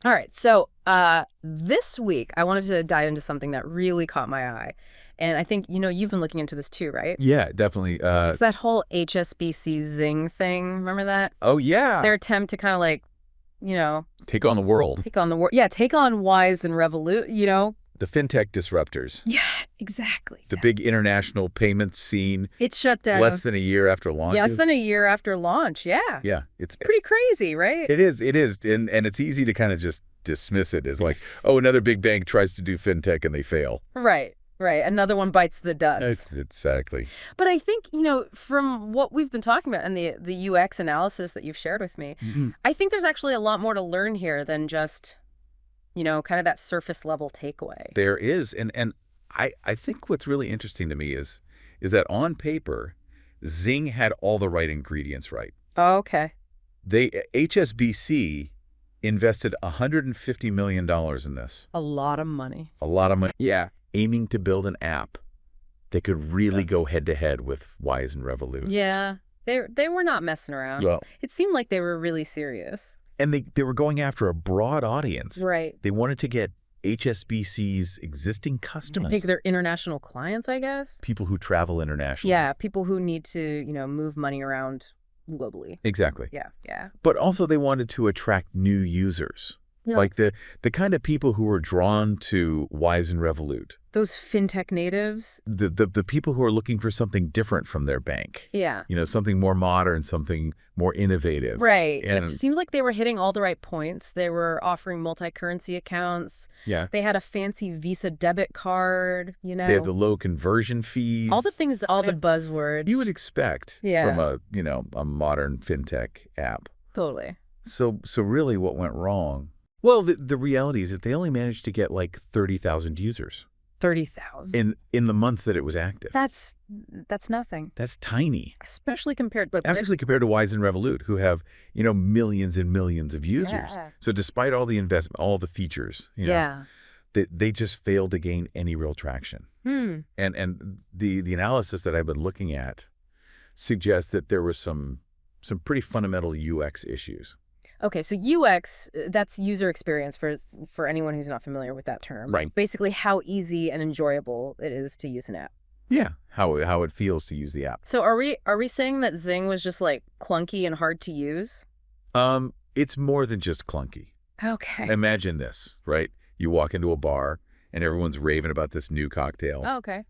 All right. So this week, I wanted to dive into something that really caught my eye. And I think, you've been looking into this too, right? Yeah, definitely. It's that whole HSBC Zing thing. Remember that? Oh, yeah. Their attempt to kind of like, Take on the world. take on the world. Yeah, take on Wise and Revolut, The fintech disruptors. Yeah, exactly. The big international payments scene. It shut down. Less than a year after launch. Less than a year after launch, yeah. Yeah. It's Pretty crazy, right? It is. And it's easy to kind of just dismiss it as like, oh, another big bank tries to do fintech and they fail. Right. Another one bites the dust. Exactly. But I think, from what we've been talking about and the UX analysis that you've shared with me, I think there's actually a lot more to learn here than just, kind of that surface level takeaway. There is. And I think what's really interesting to me is that on paper, Zing had all the right ingredients right. Oh, okay. HSBC invested $150 million in this. A lot of money. A lot of money. Yeah. Aiming to build an app that could really go head-to-head with Wise and Revolut. Yeah. They were not messing around. Well, it seemed like they were really serious. and they were going after a broad audience. Right. They wanted to get HSBC's existing customers. I think they're international clients, I guess. People who travel internationally. Yeah, people who need to, move money around globally. Exactly. Yeah. But also they wanted to attract new users. Yeah. Like the kind of people who were drawn to Wise and Revolut. Those fintech natives. The people who are looking for something different from their bank. Yeah. Something more modern, something more innovative. Right. And it seems like they were hitting all the right points. They were offering multi-currency accounts. yeah, They had a fancy Visa debit card, they had the low conversion fees. all the things, all the buzzwords. you would expect from a modern fintech app. Totally. So really what went wrong? Well, the reality is that they only managed to get like 30,000 users 30,000. in the month that it was active. That's nothing. That's tiny. Especially compared to Especially compared to Wise and Revolut, who have, millions and millions of users. Yeah. So despite all the investment, all the features, they just failed to gain any real traction. And the analysis that I've been looking at suggests that there was some pretty fundamental UX issues. Okay, so UX, that's user experience for anyone who's not familiar with that term. Right. Basically how easy and enjoyable it is to use an app. Yeah, how it feels to use the app. So are we saying that Zing was just like clunky and hard to use? It's more than just clunky. Okay. Imagine this, right? You walk into a bar and everyone's raving about this new cocktail. Oh, okay.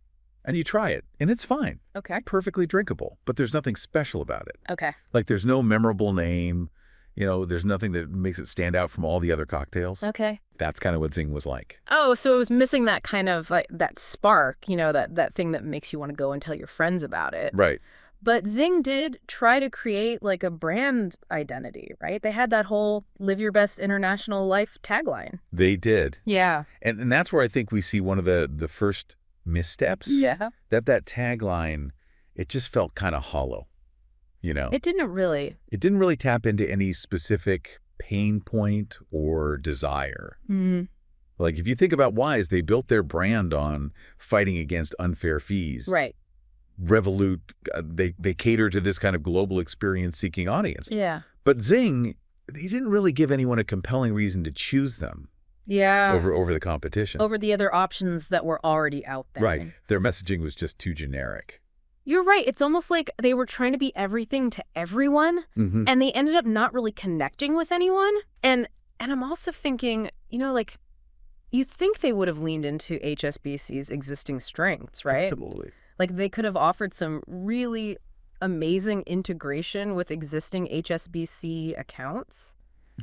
And you try it, and it's fine. Okay. Perfectly drinkable, but there's nothing special about it. Okay. Like there's no memorable name. There's nothing that makes it stand out from all the other cocktails. Okay. That's kind of what Zing was like. Oh, so it was missing that kind of like that spark, that thing that makes you want to go and tell your friends about it. Right. But Zing did try to create like a brand identity, right? They had that whole live your best international life tagline. They did. Yeah. And that's where I think we see one of the first missteps. Yeah. That tagline, it just felt kind of hollow. It didn't really. It didn't really tap into any specific pain point or desire. Mm-hmm. Like if you think about Wise, they built their brand on fighting against unfair fees. Right. Revolut, they cater to this kind of global experience-seeking audience. Yeah. But Zing, they didn't really give anyone a compelling reason to choose them. Yeah. Over the competition. Over the other options that were already out there. Right. Their messaging was just too generic. You're right. It's almost like they were trying to be everything to everyone, and they ended up not really connecting with anyone. And I'm also thinking, like, you think they would have leaned into HSBC's existing strengths, right? Absolutely. Like they could have offered some really amazing integration with existing HSBC accounts.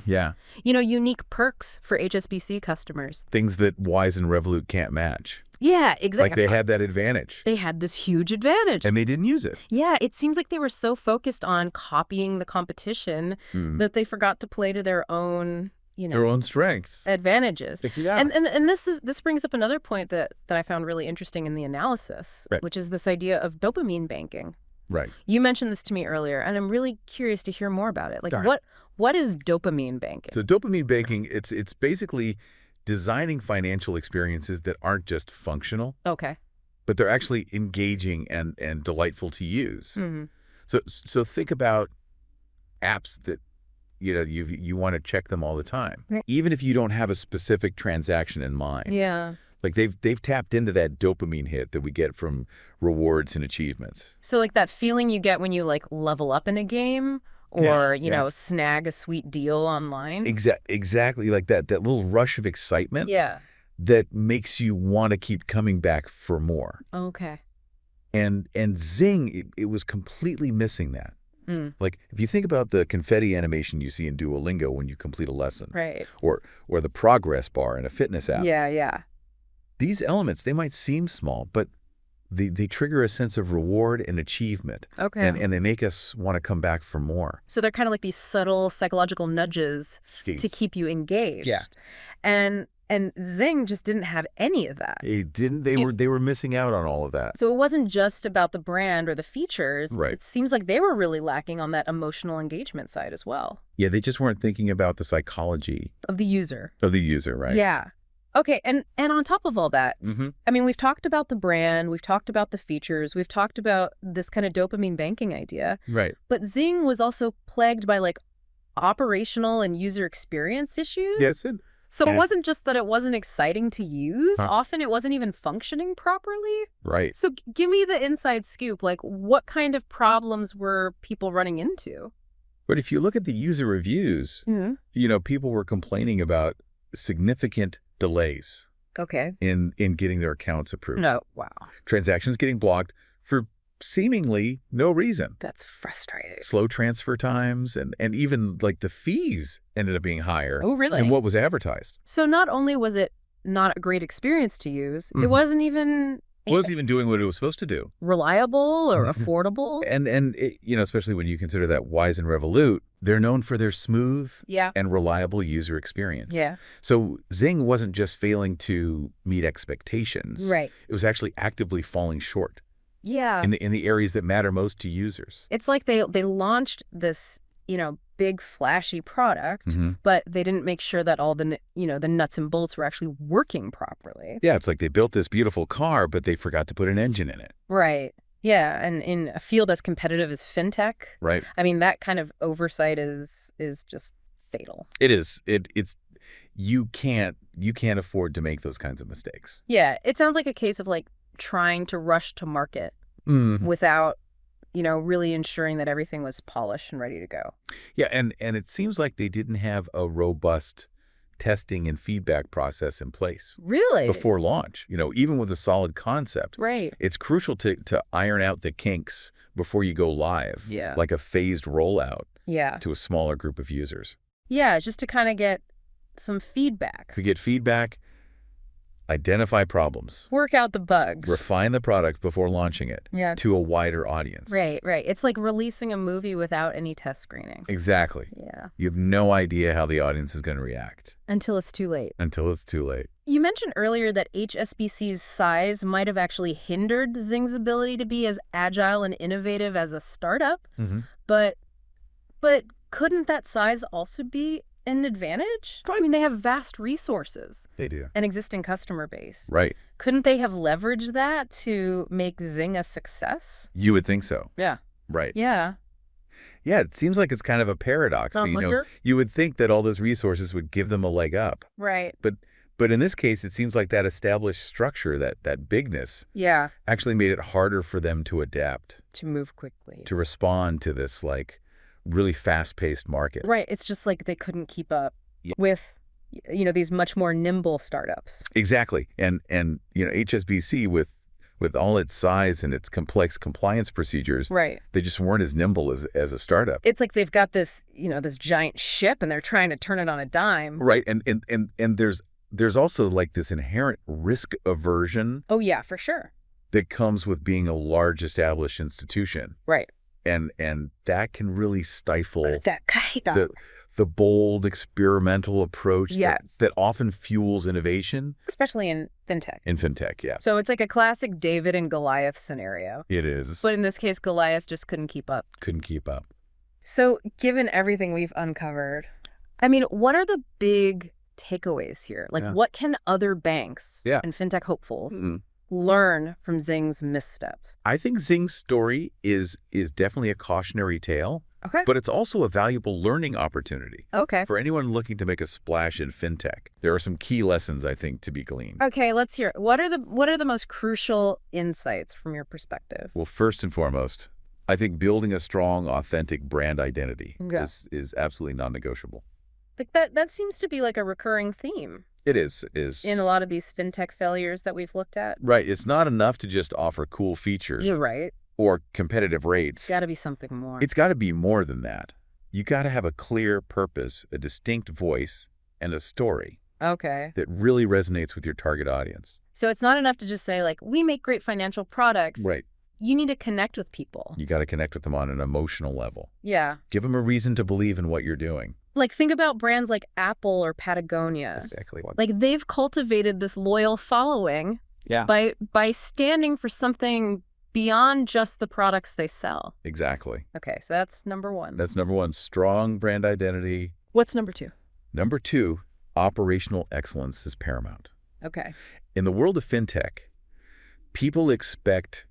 Yeah. Unique perks for HSBC customers. Things that Wise and Revolut can't match. Yeah, exactly. Like they had that advantage. They had this huge advantage. And they didn't use it. Yeah, it seems like they were so focused on copying the competition that they forgot to play to their own, their own strengths. Advantages. Yeah. And this brings up another point that I found really interesting in the analysis, right, which is this idea of dopamine banking. Right. You mentioned this to me earlier, and I'm really curious to hear more about it. Like, what is dopamine banking? So dopamine banking, it's basically designing financial experiences that aren't just functional. Okay. But they're actually engaging and delightful to use. Mm-hmm. So think about apps that you want to check them all the time, Right. even if you don't have a specific transaction in mind. Yeah. Like they've tapped into that dopamine hit that we get from rewards and achievements. So like that feeling you get when you like level up in a game or, you know, snag a sweet deal online. Exactly like that little rush of excitement Yeah. that makes you want to keep coming back for more. Okay. And Zing, it was completely missing that. Mm. Like if you think about the confetti animation you see in Duolingo when you complete a lesson, Right. or the progress bar in a fitness app. Yeah, yeah. These elements, they might seem small, but they trigger a sense of reward and achievement. Okay. And they make us want to come back for more. So they're kind of like these subtle psychological nudges to keep you engaged. Yeah. And Zing just didn't have any of that. It didn't. They were missing out on all of that. So it wasn't just about the brand or the features. Right. It seems like they were really lacking on that emotional engagement side as well. Yeah, they just weren't thinking about the psychology Of the user. of the user, right? Yeah. Okay, and on top of all that, Mm-hmm. I mean, we've talked about the brand, we've talked about the features, we've talked about this kind of dopamine banking idea, Right. but Zing was also plagued by like operational and user experience issues. Yes. So it wasn't just that it wasn't exciting to use, often it wasn't even functioning properly. Right. So give me the inside scoop, like what kind of problems were people running into? But if you look at the user reviews, people were complaining about significant delays Okay. in getting their accounts approved. No, wow. Transactions getting blocked for seemingly no reason. That's frustrating. Slow transfer times and even like the fees ended up being higher Oh, really? than what was advertised. So not only was it not a great experience to use, it wasn't even Wasn't even doing what it was supposed to do. reliable or affordable. And it, especially when you consider that Wise and Revolut, they're known for their smooth Yeah. and reliable user experience. Yeah. So Zing wasn't just failing to meet expectations. Right. It was actually actively falling short Yeah. in the areas that matter most to users. It's like they launched this, big flashy product, Mhm. but they didn't make sure that all the, the nuts and bolts were actually working properly. Yeah, it's like they built this beautiful car, but they forgot to put an engine in it. Right. Yeah. And in a field as competitive as fintech, Right. I mean, that kind of oversight is just fatal. It is. It's you can't afford to make those kinds of mistakes. Yeah. It sounds like a case of like trying to rush to market without, really ensuring that everything was polished and ready to go. Yeah, and it seems like they didn't have a robust testing and feedback process in place Really? before launch. Even with a solid concept, Right. it's crucial to iron out the kinks before you go live. Yeah. Like a phased rollout Yeah. to a smaller group of users. Yeah, just to kind of get some feedback. To get feedback, identify problems, Work out the bugs. refine the product before launching it Yeah. to a wider audience. Right. It's like releasing a movie without any test screenings. Exactly. Yeah. You have no idea how the audience is going to react Until it's too late. until it's too late. You mentioned earlier that HSBC's size might have actually hindered Zing's ability to be as agile and innovative as a startup, but couldn't that size also be an advantage? I mean, they have vast resources. They do. An existing customer base. Right. Couldn't they have leveraged that to make Zing a success? You would think so. Yeah. Right. Yeah. Yeah, it seems like it's kind of a paradox. You would think that all those resources would give them a leg up. Right. But in this case, it seems like that established structure, that bigness, Yeah. actually made it harder for them to adapt, To move quickly. to respond to this like really fast-paced market. Right. It's just like they couldn't keep up with, these much more nimble startups. Exactly. And HSBC with all its size and its complex compliance procedures, Right. they just weren't as nimble as a startup. It's like they've got this, this giant ship and they're trying to turn it on a dime. Right. And there's also like this inherent risk aversion Oh, yeah, for sure. that comes with being a large established institution. Right. And that can really stifle The the bold experimental approach Yes. that often fuels innovation especially in fintech. in fintech. Yeah, So it's like a classic David and Goliath scenario. it is. But in this case, Goliath just couldn't keep up. Couldn't keep up. So given everything we've uncovered, I mean, what are the big takeaways here? Like, what can other banks and fintech hopefuls learn from Zing's missteps? I think Zing's story is definitely a cautionary tale Okay. But it's also a valuable learning opportunity. Okay. For anyone looking to make a splash in fintech, there are some key lessons, I think, to be gleaned. Okay, let's hear it. What are the most crucial insights from your perspective? Well, first and foremost, I think building a strong, authentic brand identity is absolutely non-negotiable. Like that seems to be like a recurring theme. It is. In a lot of these fintech failures that we've looked at. Right. It's not enough to just offer cool features. You're right. Or competitive rates. It's got to be something more. It's got to be more than that. You got to have a clear purpose, a distinct voice, and a story. Okay. That really resonates with your target audience. So it's not enough to just say, like, we make great financial products. Right. You need to connect with people. You got to connect with them on an emotional level. Yeah. Give them a reason to believe in what you're doing. Like, think about brands like Apple or Patagonia. Exactly. Like, they've cultivated this loyal following by standing for something beyond just the products they sell. Exactly. Okay, so that's number one. That's number one, strong brand identity. What's number two? Number two, operational excellence is paramount. Okay. In the world of fintech, people expect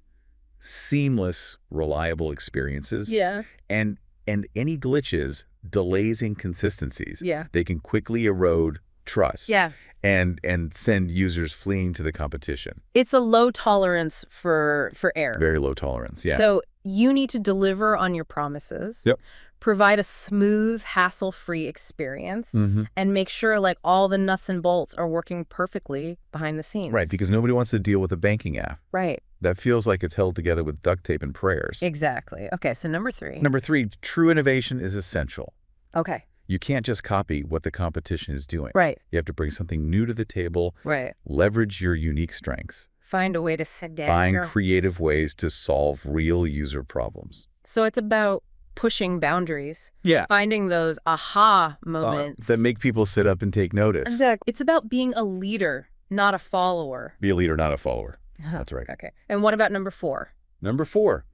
seamless, reliable experiences. Yeah. And any glitches, delays, inconsistencies, yeah, they can quickly erode trust. Yeah. And send users fleeing to the competition. It's a low tolerance for error. Very low tolerance, yeah. So you need to deliver on your promises. Yep. Provide a smooth, hassle-free experience, and make sure like all the nuts and bolts are working perfectly behind the scenes. Right, because nobody wants to deal with a banking app. Right. That feels like it's held together with duct tape and prayers. Exactly. Okay, so number three. Number three, true innovation is essential. Okay. You can't just copy what the competition is doing. Right. You have to bring something new to the table. Right. Leverage your unique strengths. Find a way to sit down. Find creative ways to solve real user problems. So it's about pushing boundaries. Yeah. Finding those aha moments. That make people sit up and take notice. Exactly. It's about being a leader, not a follower. Be a leader, not a follower. That's right. Okay. And what about number four? Number four,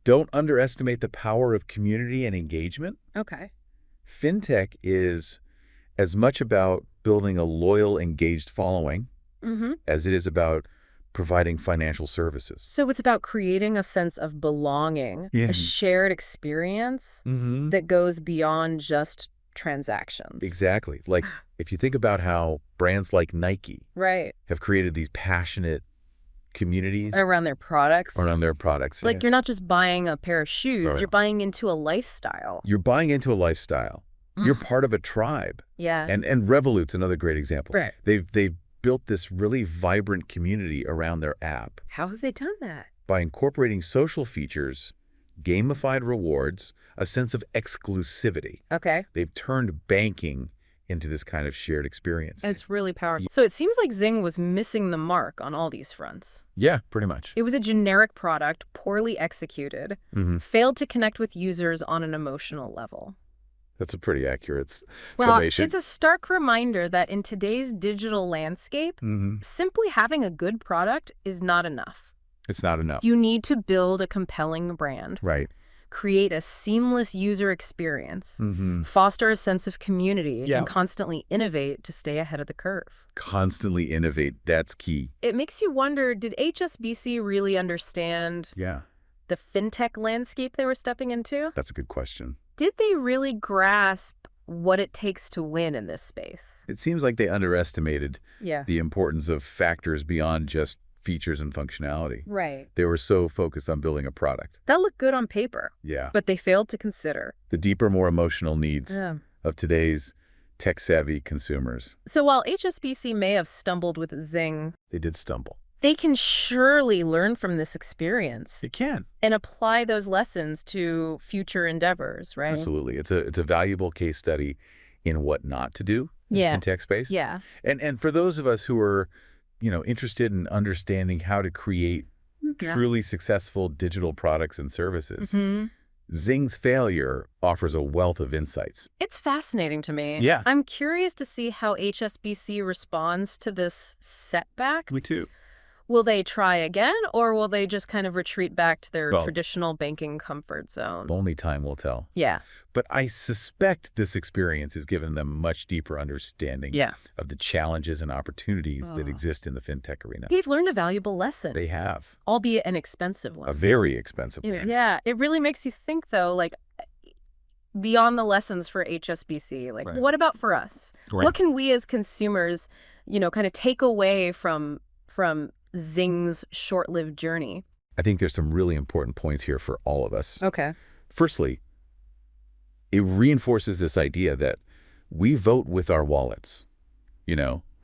don't underestimate the power of community and engagement. Okay. Fintech is as much about building a loyal, engaged following as it is about providing financial services. So it's about creating a sense of belonging, a shared experience that goes beyond just transactions. Exactly. Like if you think about how brands like Nike have created these passionate communities around their products. Like you're not just buying a pair of shoes, you're buying into a lifestyle. You're buying into a lifestyle. You're part of a tribe. Yeah. And Revolut's another great example. Right. They've built this really vibrant community around their app. How have they done that? By incorporating social features, gamified rewards, a sense of exclusivity. Okay. They've turned banking into this kind of shared experience. It's really powerful. So it seems like Zing was missing the mark on all these fronts. Yeah, pretty much. It was a generic product, poorly executed, failed to connect with users on an emotional level. That's a pretty accurate summation. It's a stark reminder that in today's digital landscape, simply having a good product is not enough. It's not enough. You need to build a compelling brand. Right. Create a seamless user experience, foster a sense of community, and constantly innovate to stay ahead of the curve. Constantly innovate. That's key. It makes you wonder, did HSBC really understand the fintech landscape they were stepping into? That's a good question. Did they really grasp what it takes to win in this space? It seems like they underestimated the importance of factors beyond just features and functionality. Right. They were so focused on building a product. That looked good on paper. Yeah. But they failed to consider the deeper, more emotional needs of today's tech-savvy consumers. So while HSBC may have stumbled with Zing, they did stumble. They can surely learn from this experience. It can. And apply those lessons to future endeavors, right? Absolutely. It's a valuable case study in what not to do in the fintech space. Yeah. And for those of us who are, interested in understanding how to create truly successful digital products and services, Zing's failure offers a wealth of insights. It's fascinating to me. Yeah. I'm curious to see how HSBC responds to this setback. Me too. Will they try again, or will they just kind of retreat back to their traditional banking comfort zone? Only time will tell. Yeah. But I suspect this experience has given them much deeper understanding of the challenges and opportunities that exist in the fintech arena. They've learned a valuable lesson. They have. Albeit an expensive one. A very expensive one. Yeah. It really makes you think, though, like, beyond the lessons for HSBC, like what about for us? Right. What can we as consumers, kind of take away from Zing's short-lived journey? I think there's some really important points here for all of us. Okay. Firstly, it reinforces this idea that we vote with our wallets.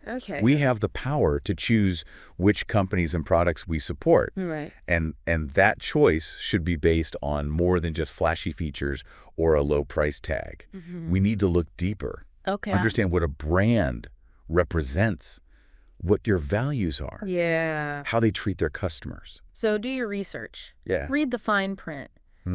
Okay. We have the power to choose which companies and products we support. Right. And that choice should be based on more than just flashy features or a low price tag. We need to look deeper. Okay. Understand what a brand represents, what your values are. Yeah. How they treat their customers. So do your research. Yeah. Read the fine print.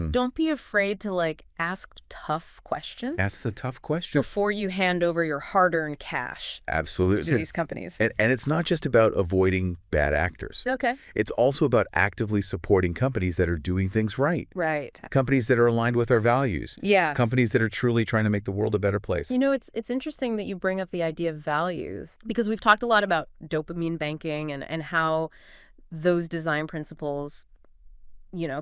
Don't be afraid to ask tough questions. Ask the tough question. Before you hand over your hard-earned cash. Absolutely. To these companies. And it's not just about avoiding bad actors. Okay. It's also about actively supporting companies that are doing things right. Right. Companies that are aligned with our values. Yeah. Companies that are truly trying to make the world a better place. It's interesting that you bring up the idea of values, because we've talked a lot about dopamine banking and how those design principles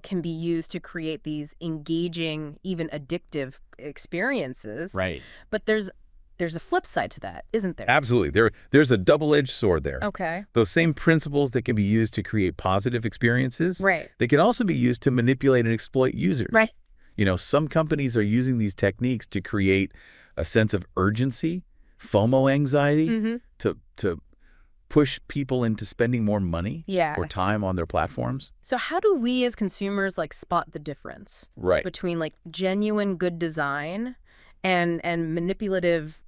can be used to create these engaging, even addictive experiences. Right. But there's a flip side to that, isn't there? Absolutely. There's a double-edged sword there. Okay. Those same principles that can be used to create positive experiences, right, they can also be used to manipulate and exploit users. Right. Some companies are using these techniques to create a sense of urgency, FOMO anxiety, to push people into spending more money or time on their platforms. So how do we as consumers spot the difference between genuine good design and manipulative,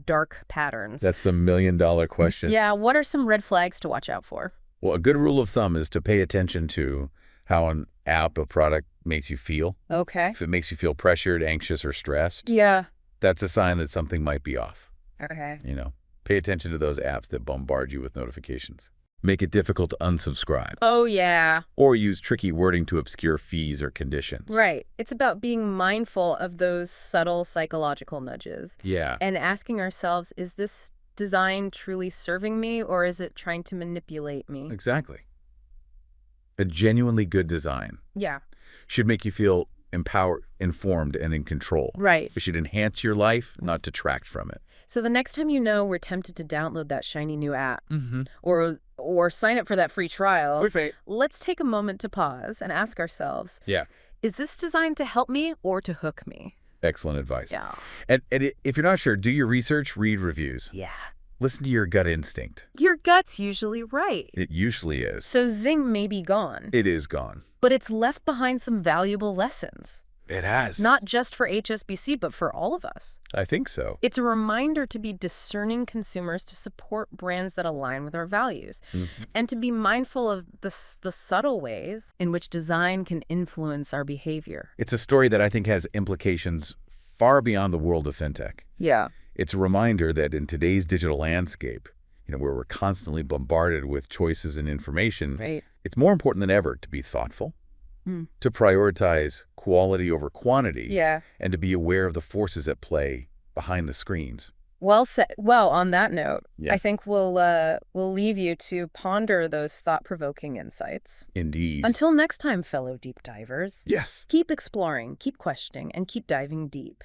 dark patterns? That's the million-dollar question. Yeah, what are some red flags to watch out for? Well, a good rule of thumb is to pay attention to how an app or product makes you feel. Okay. If it makes you feel pressured, anxious, or stressed, that's a sign that something might be off. Okay. Pay attention to those apps that bombard you with notifications. Make it difficult to unsubscribe. Oh, yeah. Or use tricky wording to obscure fees or conditions. Right. It's about being mindful of those subtle psychological nudges. Yeah. And asking ourselves, is this design truly serving me, or is it trying to manipulate me? Exactly. A genuinely good design should make you feel empowered, informed, and in control. Right. It should enhance your life, not detract from it. So the next time we're tempted to download that shiny new app or sign up for that free trial, let's take a moment to pause and ask ourselves, is this designed to help me or to hook me? Excellent advice. Yeah. And if you're not sure, do your research, read reviews. Yeah. Listen to your gut instinct. Your gut's usually right. It usually is. So Zing may be gone. It is gone. But it's left behind some valuable lessons. It has. Not just for HSBC, but for all of us. I think so. It's a reminder to be discerning consumers, to support brands that align with our values, and to be mindful of the subtle ways in which design can influence our behavior. It's a story that I think has implications far beyond the world of fintech. Yeah. It's a reminder that in today's digital landscape, where we're constantly bombarded with choices and information, it's more important than ever to be thoughtful, to prioritize quality over quantity, and to be aware of the forces at play behind the screens. Well said. Well, on that note, I think we'll leave you to ponder those thought-provoking insights. Indeed. Until next time, fellow deep divers. Yes. Keep exploring, keep questioning, and keep diving deep.